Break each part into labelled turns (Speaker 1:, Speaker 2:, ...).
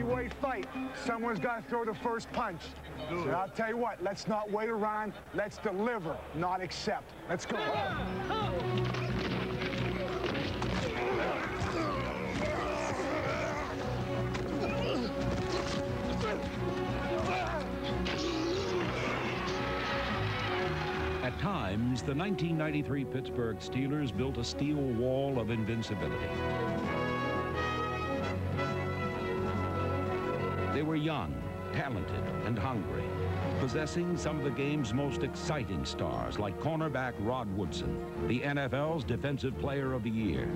Speaker 1: heavyweight fight, someone's got to throw the first punch. So I'll tell you what, let's not wait around. Let's deliver, not accept. Let's go.
Speaker 2: At times, the 1993 Pittsburgh Steelers built a steel wall of invincibility. They were young, talented, and hungry, possessing some of the game's most exciting stars, like cornerback Rod Woodson, the NFL's Defensive Player of the Year,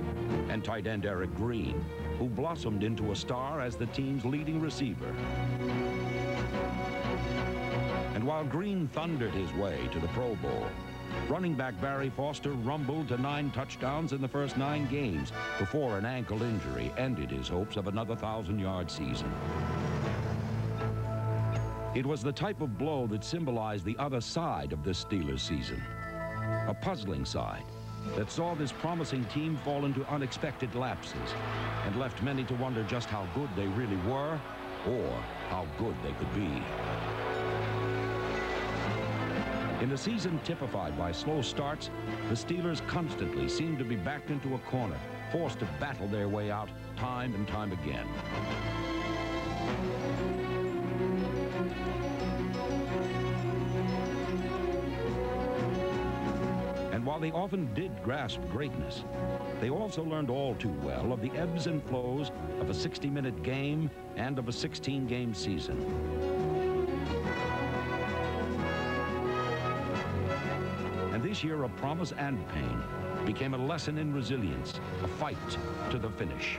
Speaker 2: and tight end Eric Green, who blossomed into a star as the team's leading receiver. And while Green thundered his way to the Pro Bowl, running back Barry Foster rumbled to 9 touchdowns in the first 9 games before an ankle injury ended his hopes of another 1,000-yard season. It was the type of blow that symbolized the other side of this Steelers season, a puzzling side that saw this promising team fall into unexpected lapses and left many to wonder just how good they really were or how good they could be. In a season typified by slow starts, the Steelers constantly seemed to be backed into a corner, forced to battle their way out time and time again. And while they often did grasp greatness, they also learned all too well of the ebbs and flows of a 60-minute game and of a 16-game season. And this year of promise and pain became a lesson in resilience, a fight to the finish.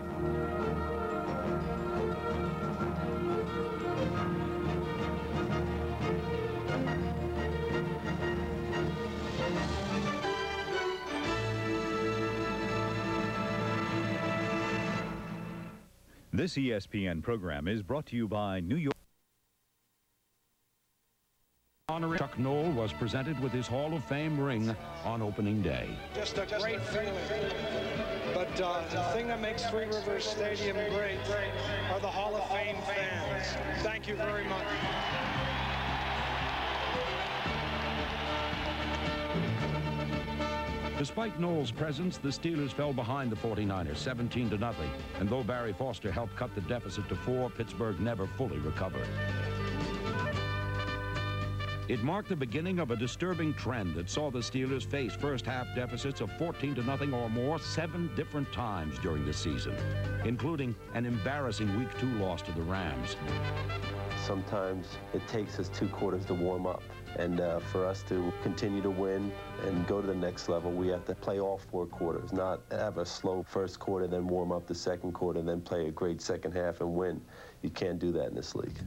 Speaker 3: This ESPN program is brought to you by New York.
Speaker 2: Honorary Chuck Noll was presented with his Hall of Fame ring on opening day.
Speaker 4: Just a great feeling. But the thing that makes Three Rivers Stadium great are the Hall of Fame fans. Thank you very much.
Speaker 2: Despite Noll's presence, the Steelers fell behind the 49ers 17-0. And though Barry Foster helped cut the deficit to 4, Pittsburgh never fully recovered. It marked the beginning of a disturbing trend that saw the Steelers face first-half deficits of 14-0 or more 7 different times during the season, including an embarrassing Week 2 loss to the Rams.
Speaker 5: Sometimes it takes us 2 quarters to warm up, and for us to continue to win and go to the next level, we have to play all 4 quarters, not have a slow first quarter, then warm up the second quarter, then play a great second half and win. You can't do that in this league.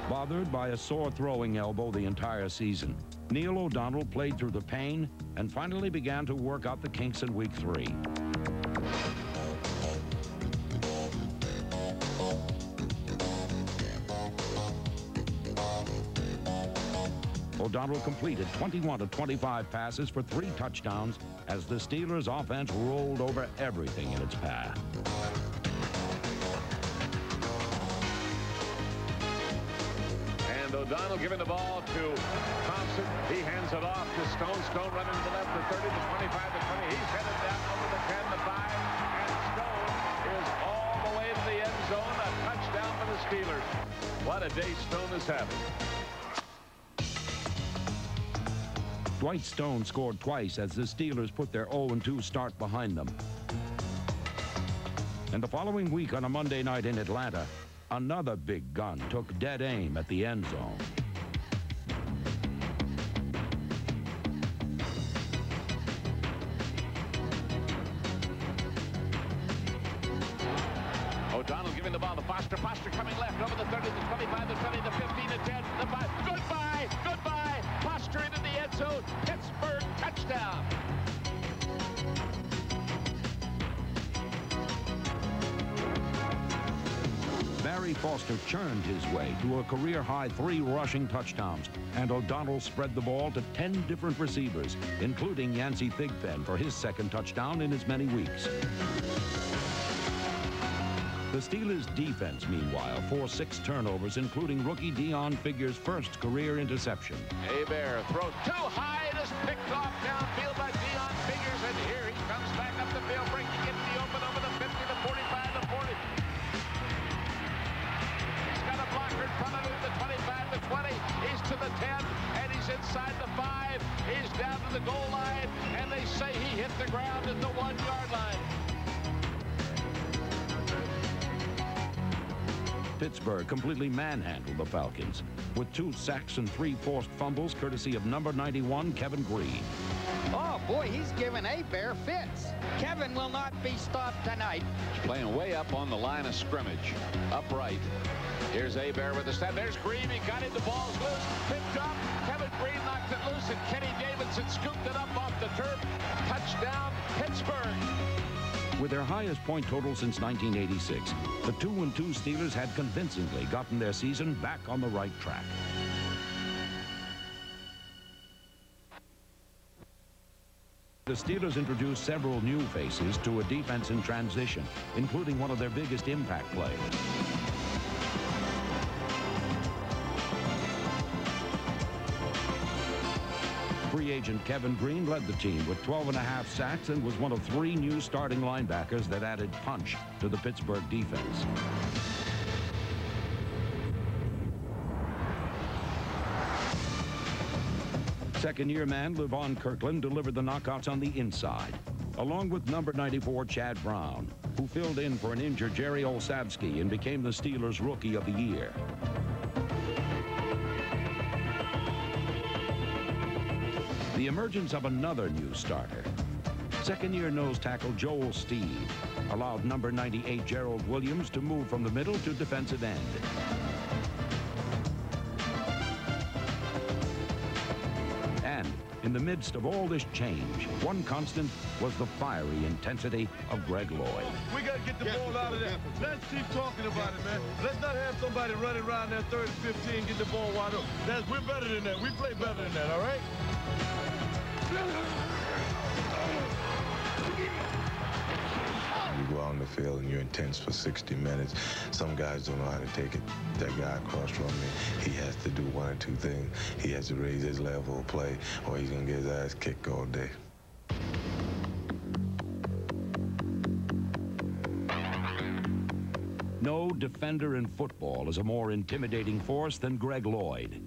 Speaker 2: Bothered by a sore throwing elbow the entire season, Neil O'Donnell played through the pain and finally began to work out the kinks in Week 3. O'Donnell completed 21 of 25 passes for 3 touchdowns as the Steelers' offense rolled over everything in its path.
Speaker 6: O'Donnell giving the ball to Thompson. He hands it off to Stone. Stone running to the left, the 30, the 25, the 20. He's headed down over the 10, the 5. And Stone is all the way to the end zone. A touchdown for the Steelers. What a day Stone is having.
Speaker 2: Dwight Stone scored twice as the Steelers put their 0-2 start behind them. And the following week on a Monday night in Atlanta, another big gun took dead aim at the end zone.
Speaker 6: O'Donnell giving the ball to Foster. Foster coming left over the 30, the 25, the 20, the 15, the 10, the 5. Goodbye! Goodbye! Foster into the end zone. Pittsburgh touchdown.
Speaker 2: Barry Foster churned his way to a career-high 3 rushing touchdowns, and O'Donnell spread the ball to 10 different receivers, including Yancey Thigpen for his 2nd touchdown in as many weeks. The Steelers' defense, meanwhile, forced 6 turnovers, including rookie Deion Figure's first career interception.
Speaker 6: Hebert throws too high. It is picked off downfield by Deion Figures, and here he comes back up the field, breaking into the open over the 50, the 45, the 40. He's got a blocker in front of him, the 25, the 20. He's to the 10, and he's inside the 5. He's down to the goal line, and they say he hit the ground at the 1-yard line.
Speaker 2: Pittsburgh completely manhandled the Falcons with 2 sacks and 3 forced fumbles, courtesy of number 91, Kevin Green.
Speaker 7: Oh, boy, he's giving Hebert fits. Kevin will not be stopped tonight.
Speaker 6: He's playing way up on the line of scrimmage, upright. Here's Hebert with the snap. There's Green. He got it. The ball's loose. Picked up. Kevin Green knocked it loose, and Kenny Davidson scooped it up off the turf. Touchdown, Pittsburgh.
Speaker 2: With their highest point total since 1986, the 2-2 Steelers had convincingly gotten their season back on the right track. The Steelers introduced several new faces to a defense in transition, including one of their biggest impact players. Free agent Kevin Green led the team with 12.5 sacks and was one of 3 new starting linebackers that added punch to the Pittsburgh defense. Second-year man Levon Kirkland delivered the knockouts on the inside, along with number 94 Chad Brown, who filled in for an injured Jerry Olszewski and became the Steelers' Rookie of the Year. The emergence of another new starter, second-year nose tackle Joel Steve, allowed number 98 Gerald Williams to move from the middle to defensive end. And in the midst of all this change, one constant was the fiery intensity of Greg Lloyd.
Speaker 8: We got to get the ball out of there. Let's keep talking about it, man. Let's not have somebody running around there 3rd and 15, get the ball wide open. We're better than that. We play better than that, all right?
Speaker 9: You go out on the field and you're intense for 60 minutes. Some guys don't know how to take it. That guy across from me, he has to do 1 or 2 things. He has to raise his level of play, or he's going to get his ass kicked all day.
Speaker 2: No defender in football is a more intimidating force than Greg Lloyd.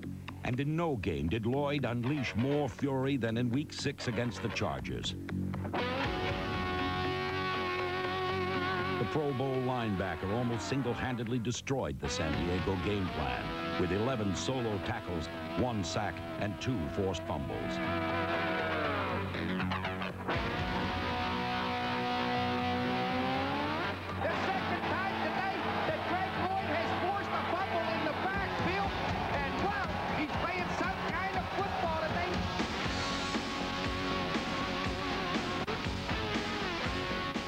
Speaker 2: And in no game did Lloyd unleash more fury than in Week 6 against the Chargers. The Pro Bowl linebacker almost single-handedly destroyed the San Diego game plan with 11 solo tackles, 1 sack, and 2 forced fumbles.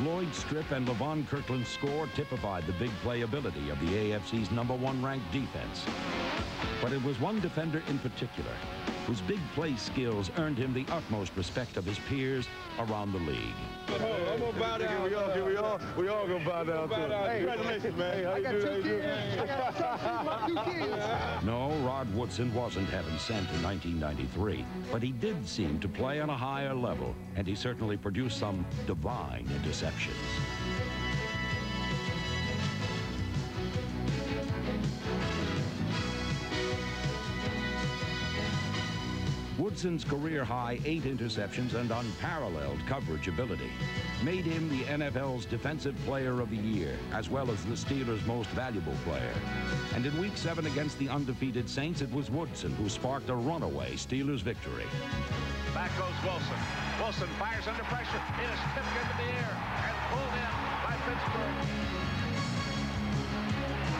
Speaker 2: Lloyd's strip and Levon Kirkland's score typified the big playability of the AFC's #1 ranked defense. But it was one defender in particular whose big play skills earned him the utmost respect of his peers around the league.
Speaker 8: I'm gonna bow down. We all gonna bow down to him. Hey, congratulations, man. I got 2 kids. I got 2 kids.
Speaker 2: No, Rod Woodson wasn't heaven sent in 1993, but he did seem to play on a higher level, and he certainly produced some divine interceptions. Woodson's career-high 8 interceptions and unparalleled coverage ability made him the NFL's Defensive Player of the Year, as well as the Steelers' most valuable player. And in Week 7 against the undefeated Saints, it was Woodson who sparked a runaway Steelers victory.
Speaker 6: Back goes Wilson. Wilson fires under pressure. It is tipped into the air and pulled in by Pittsburgh.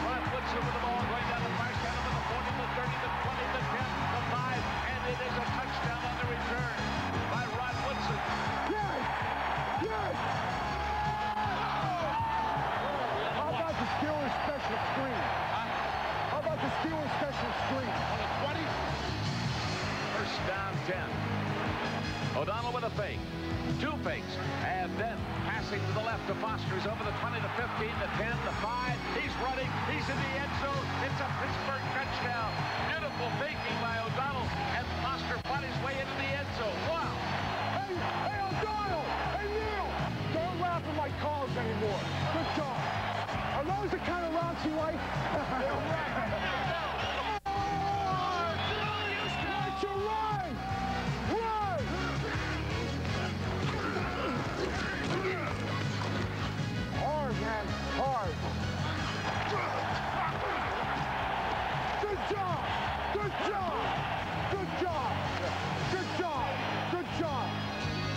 Speaker 6: Rod Woodson with the ball going down the far side of the 40, the 30, the 20, the 10, the 5, and it is a touchdown on the return by Rod Woodson.
Speaker 1: Yes! Yes! How about the Steelers special screen? How about the Steelers special screen?
Speaker 6: On the 20. First down 10. O'Donnell with a fake. 2 fakes. And then passing to the left to Foster. He's over the 20 to 15 to 10 to 5. He's running. He's in the end zone. It's a Pittsburgh touchdown. Beautiful faking by O'Donnell. And Foster fought his way into the end zone. Wow.
Speaker 1: Hey, O'Donnell! Hey, Neil! Don't laugh at my calls anymore. Good job. Are those the kind of routes you like?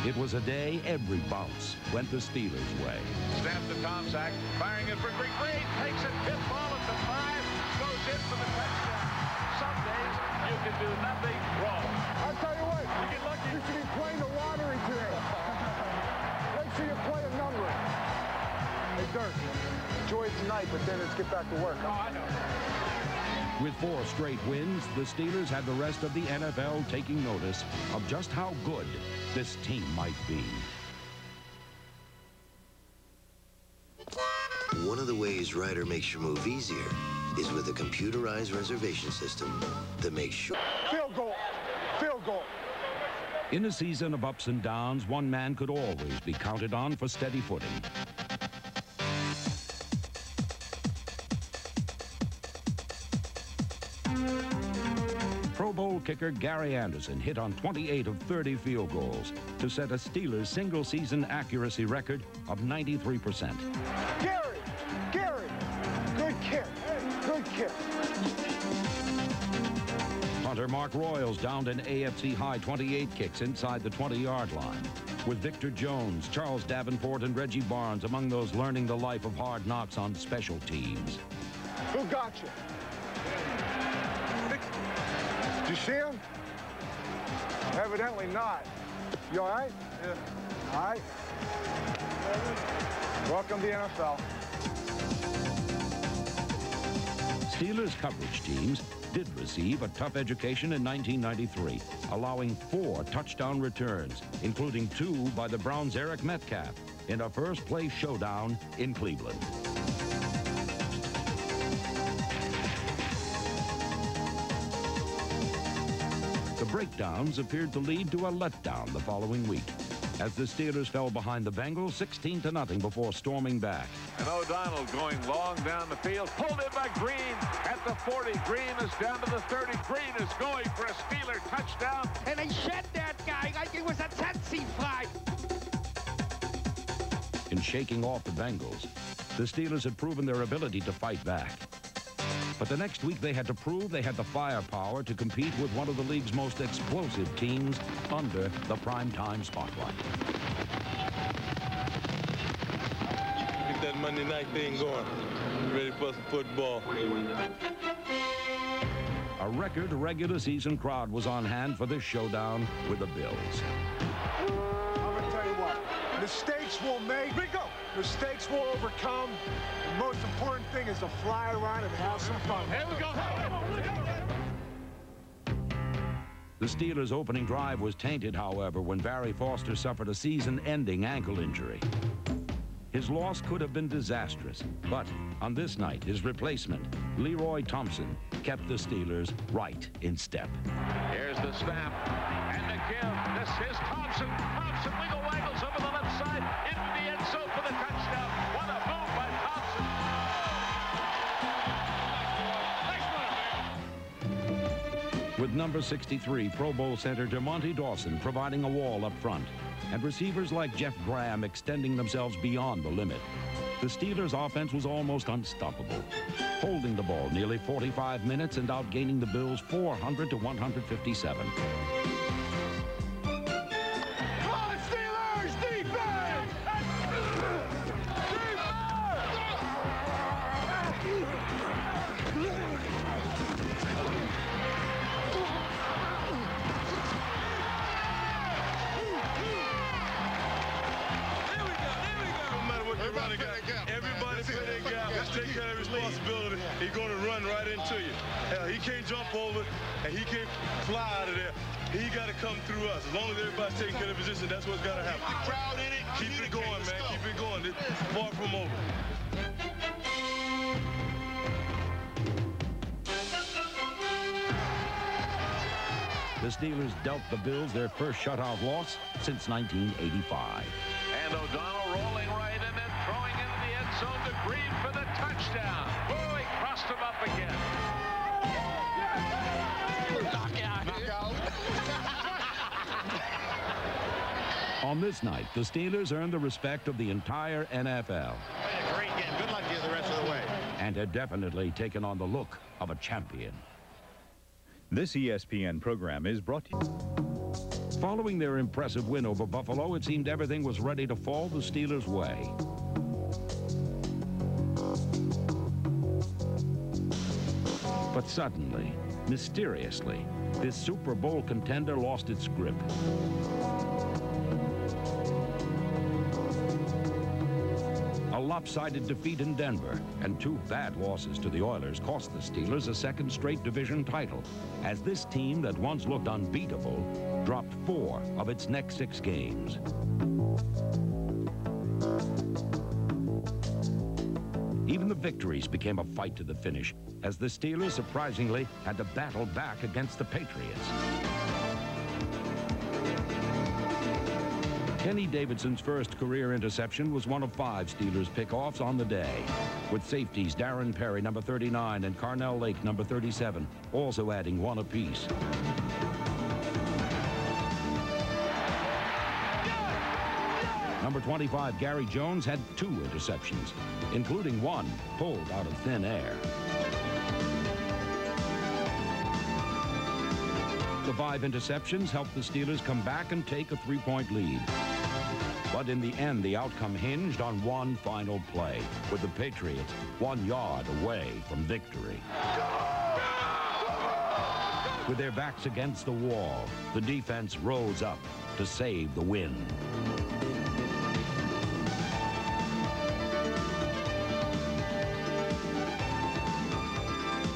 Speaker 2: It was a day every bounce went the Steelers' way.
Speaker 6: Snaps to Tomczak, firing it for Green. Takes it, hit ball at the 5, goes in for the touchdown. Some days you can do nothing wrong.
Speaker 1: I'll tell you what, you get lucky. You should be playing the lottery today. Make sure you play a number. Hey, Dirk, enjoy it tonight, but then let's get back to work.
Speaker 6: Oh, I know.
Speaker 2: With 4 straight wins, the Steelers had the rest of the NFL taking notice of just how good this team might be.
Speaker 10: One of the ways Ryder makes your move easier is with a computerized reservation system that makes sure...
Speaker 1: Field goal! Field goal!
Speaker 2: In a season of ups and downs, one man could always be counted on for steady footing. Pro Bowl kicker Gary Anderson hit on 28 of 30 field goals to set a Steelers single-season accuracy record of 93%.
Speaker 1: Gary! Gary! Good kick. Good kick.
Speaker 2: Punter Mark Royals downed an AFC high 28 kicks inside the 20-yard line, with Victor Jones, Charles Davenport, and Reggie Barnes among those learning the life of hard knocks on special teams.
Speaker 1: Who got you? Did you see him? Evidently not. You all right? Yeah. All right. Welcome to the NFL.
Speaker 2: Steelers coverage teams did receive a tough education in 1993, allowing 4 touchdown returns, including 2 by the Browns' Eric Metcalf in a first-place showdown in Cleveland. The breakdowns appeared to lead to a letdown the following week, as the Steelers fell behind the Bengals 16-0 before storming back.
Speaker 6: And O'Donnell going long down the field, pulled in by Green at the 40. Green is down to the 30. Green is going for a Steeler touchdown.
Speaker 7: And they shed that guy like it was a Tootsie fly.
Speaker 2: In shaking off the Bengals, the Steelers had proven their ability to fight back. But the next week, they had to prove they had the firepower to compete with one of the league's most explosive teams under the primetime spotlight.
Speaker 8: Get that Monday night thing going. Ready for some football.
Speaker 2: A record regular season crowd was on hand for this showdown with the Bills.
Speaker 1: I'm going to tell you what. Mistakes we'll make. Mistakes we'll overcome. The most important thing is to fly around and have some fun.
Speaker 6: Here we go.
Speaker 2: The Steelers' opening drive was tainted, however, when Barry Foster suffered a season-ending ankle injury. His loss could have been disastrous, but on this night, his replacement, Leroy Thompson, kept the Steelers right in step.
Speaker 6: Here's the snap. And again, this is Thompson. Thompson wiggle waggles over the left side into the end zone for the touchdown. What a move by Thompson.
Speaker 2: With number 63, Pro Bowl center DeMonte Dawson providing a wall up front, and receivers like Jeff Graham extending themselves beyond the limit, the Steelers' offense was almost unstoppable, holding the ball nearly 45 minutes and outgaining the Bills 400 to 157.
Speaker 8: Everybody play that gap. Let's take care of responsibility. He's going to run right into you. Hell, he can't jump over, and he can't fly out of there. he got to come through us. As long as everybody's taking care of the position, that's what's got to happen.
Speaker 11: The crowd in it.
Speaker 8: Keep it going, man. Keep it going. It's far from over.
Speaker 2: The Steelers dealt the Bills their first shutout loss since 1985.
Speaker 6: And O'Donnell rolling right and then throwing into the end zone to Green for the touchdown. Oh, he crossed him up again.
Speaker 11: Knockout.
Speaker 2: On this night, the Steelers earned the respect of the entire NFL.
Speaker 11: Great game. Good luck to you the rest of the way.
Speaker 2: And had definitely taken on the look of a champion.
Speaker 3: This ESPN program is brought to you.
Speaker 2: Following their impressive win over Buffalo, it seemed everything was ready to fall the Steelers' way. But suddenly, mysteriously, this Super Bowl contender lost its grip. A lopsided defeat in Denver and two bad losses to the Oilers cost the Steelers a second straight division title, as this team that once looked unbeatable dropped 4 of its next 6 games. Even the victories became a fight to the finish, as the Steelers surprisingly had to battle back against the Patriots. Kenny Davidson's first career interception was one of 5 Steelers pickoffs on the day, with safeties Darren Perry, number 39, and Carnell Lake, number 37, also adding 1 apiece. Number 25, Gary Jones, had 2 interceptions, including 1 pulled out of thin air. The 5 interceptions helped the Steelers come back and take a 3-point lead. But in the end, the outcome hinged on one final play, with the Patriots 1 yard away from victory. With their backs against the wall, the defense rose up to save the win.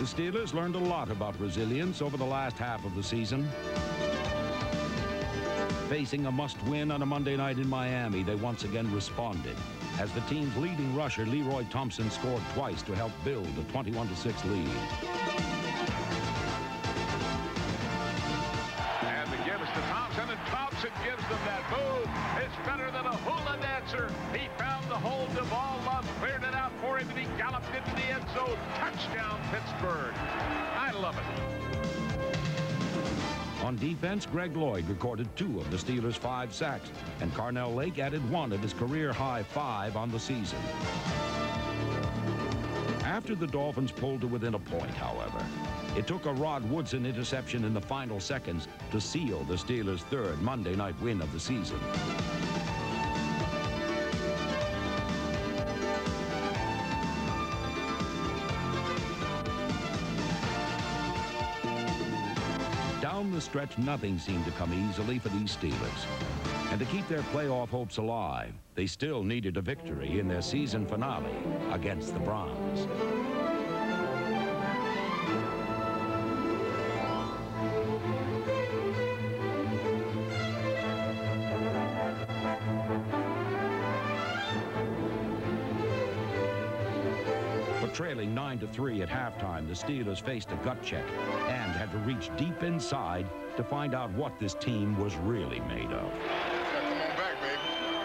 Speaker 2: The Steelers learned a lot about resilience over the last half of the season. Facing a must-win on a Monday night in Miami, they once again responded, as the team's leading rusher, Leroy Thompson, scored twice to help build a 21-6 lead.
Speaker 6: And the gives to Thompson, and Thompson gives them that move. It's better than a hula dancer. He found the hole. Duvall Love cleared it out for him, and he galloped into the end zone. Touchdown, Pittsburgh. I love it.
Speaker 2: On defense, Greg Lloyd recorded 2 of the Steelers' 5 sacks, and Carnell Lake added 1 of his career-high 5 on the season. After the Dolphins pulled to within a point, however, it took a Rod Woodson interception in the final seconds to seal the Steelers' 3rd Monday night win of the season. Down the stretch, nothing seemed to come easily for these Steelers. And to keep their playoff hopes alive, they still needed a victory in their season finale against the Browns. Trailing 9-3 at halftime, the Steelers faced a gut check and had to reach deep inside to find out what this team was really made of.
Speaker 8: Come on back, baby.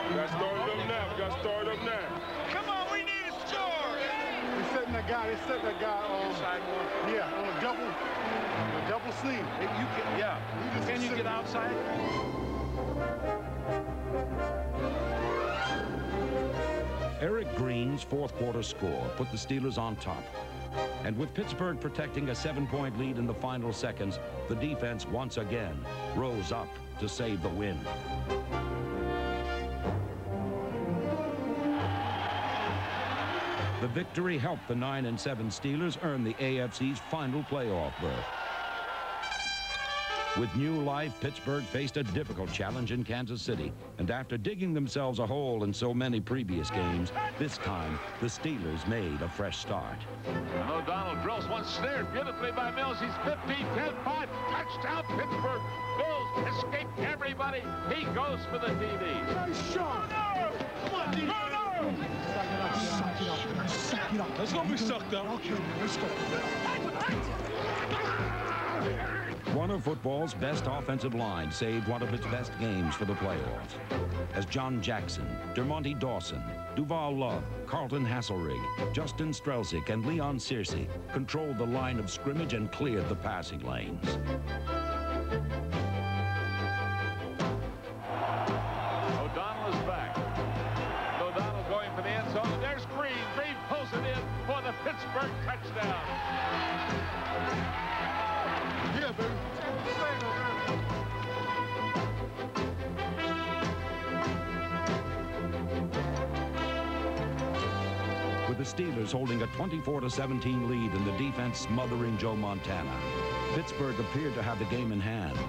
Speaker 8: We got started up now. We got started up now.
Speaker 11: Come on, we need a score.
Speaker 1: They're setting that guy. They're setting that guy on. Yeah, on a double sleeve.
Speaker 6: Can you get outside?
Speaker 2: Eric Green's 4th quarter score put the Steelers on top. And with Pittsburgh protecting a 7-point lead in the final seconds, the defense once again rose up to save the win. The victory helped the 9-7 Steelers earn the AFC's final playoff berth. With new life, Pittsburgh faced a difficult challenge in Kansas City, and after digging themselves a hole in so many previous games, this time the Steelers made a fresh start.
Speaker 6: And O'Donnell drills one, snared beautifully by Mills. He's 15, 10, 5, touchdown Pittsburgh. Bills escaped everybody. He goes for the TD.
Speaker 1: Nice shot. Suck it up. Suck it up.
Speaker 8: Let's go be sucked up.
Speaker 1: Okay, let's go.
Speaker 2: One of football's best offensive lines saved one of its best games for the playoffs. As John Jackson, Dermontti Dawson, Duval Love, Carlton Hasselrig, Justin Strelzik, and Leon Searcy controlled the line of scrimmage and cleared the passing lanes.
Speaker 6: O'Donnell is back. O'Donnell going for the end zone. And there's Green. Green pulls it in for the Pittsburgh touchdown.
Speaker 8: Yeah, baby.
Speaker 2: With the Steelers holding a 24-17 lead and the defense smothering Joe Montana, Pittsburgh appeared to have the game in hand.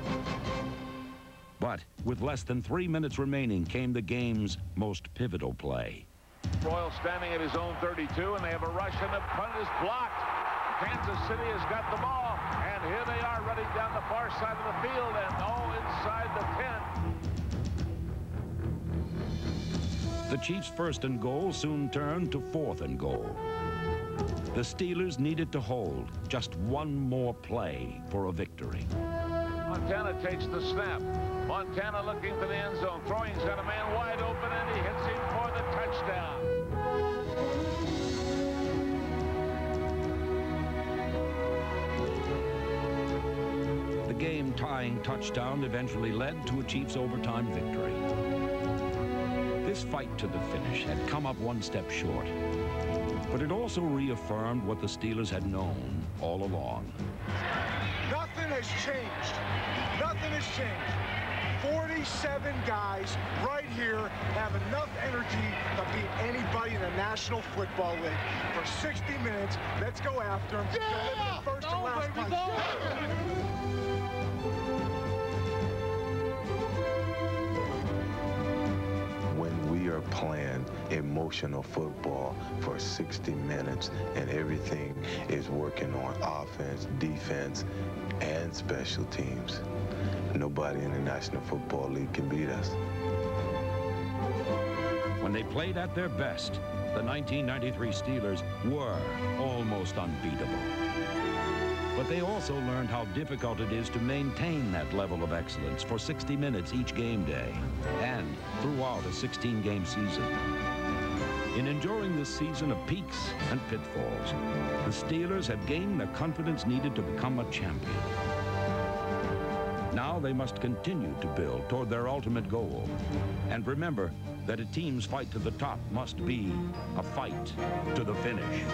Speaker 2: But with less than 3 minutes remaining came the game's most pivotal play.
Speaker 6: Royal standing at his own 32, and they have a rush, and the punt is blocked. Kansas City has got the ball, and here they are running down the far side of the field, and inside the 10.
Speaker 2: The Chiefs' 1st and goal soon turned to 4th and goal. The Steelers needed to hold just one more play for a victory.
Speaker 6: Montana takes the snap. Montana looking for the end zone. Throwing, he's got a man wide open, and he hits him for the touchdown.
Speaker 2: The game-tying touchdown eventually led to a Chiefs overtime victory. This fight to the finish had come up one step short, but it also reaffirmed what the Steelers had known all along.
Speaker 1: Nothing has changed. Nothing has changed. 47 guys right here have enough energy to beat anybody in the National Football League. For 60 minutes, let's go after them.
Speaker 11: Yeah!
Speaker 1: First and last punch.
Speaker 9: When we are playing emotional football for 60 minutes and everything is working on offense, defense, and special teams, nobody in the National Football League can beat us.
Speaker 2: When they played at their best, the 1993 Steelers were almost unbeatable. But they also learned how difficult it is to maintain that level of excellence for 60 minutes each game day and throughout a 16-game season. In enduring this season of peaks and pitfalls, the Steelers had gained the confidence needed to become a champion. Now they must continue to build toward their ultimate goal. And remember that a team's fight to the top must be a fight to the finish.